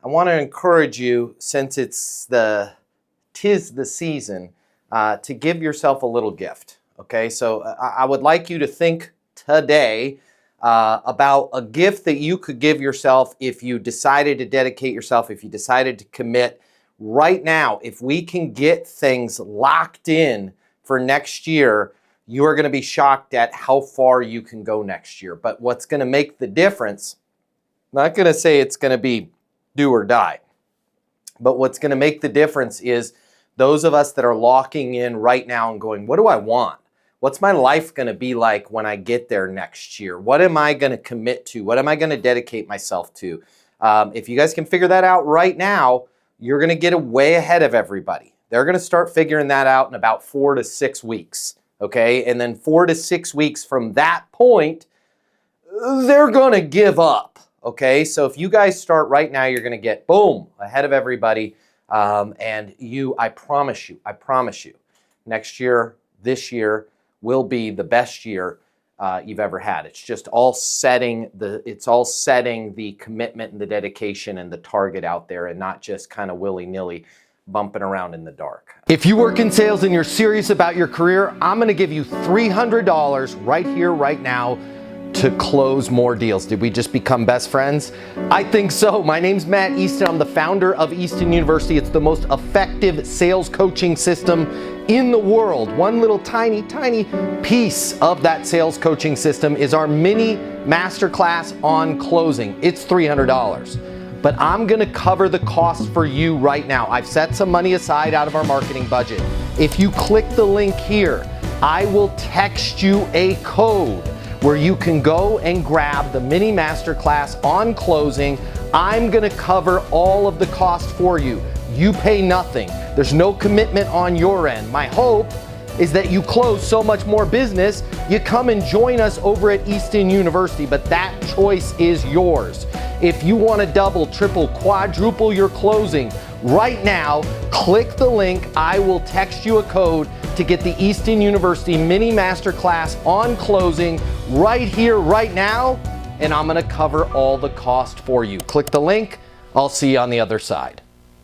I want to encourage you, since tis the season, to give yourself a little gift. Okay, so I would like you to think today about a gift that you could give yourself if you decided to dedicate yourself, if you decided to commit right now. If we can get things locked in for next year, you are going to be shocked at how far you can go next year. But what's going to make the difference, I'm not going to say it's going to be do or die, but what's going to make the difference is those of us that are locking in right now and going, what do I want? What's my life going to be like when I get there next year? What am I going to commit to? What am I going to dedicate myself to? If you guys can figure that out right now, you're going to get way ahead of everybody. They're going to start figuring that out in about 4 to 6 weeks. Okay, and then 4 to 6 weeks from that point, they're going to give up. Okay, so if you guys start right now, you're going to get, boom, ahead of everybody. And I promise you, next year, this year will be the best year you've ever had. It's just all setting the commitment and the dedication and the target out there, and not just kind of willy-nilly bumping around in the dark. If you work in sales and you're serious about your career, I'm going to give you $300 right here, right now, to close more deals. Did we just become best friends? I think so. My name's Matt Easton. I'm the founder of Easton University. It's the most effective sales coaching system in the world. One little tiny piece of that sales coaching system is our mini masterclass on closing. It's $300. But I'm going to cover the cost for you right now. I've set some money aside out of our marketing budget. If you click the link here, I will text you a code where you can go and grab the mini masterclass on closing. I'm going to cover all of the cost for you. You pay nothing. There's no commitment on your end. My hope is that you close so much more business, you come and join us over at Easton University, but that choice is yours. If you want to double, triple, quadruple your closing right now, click the link. I will text you a code to get the Easton University mini masterclass on closing right here, right now, and I'm going to cover all the cost for you. Click the link. I'll see you on the other side.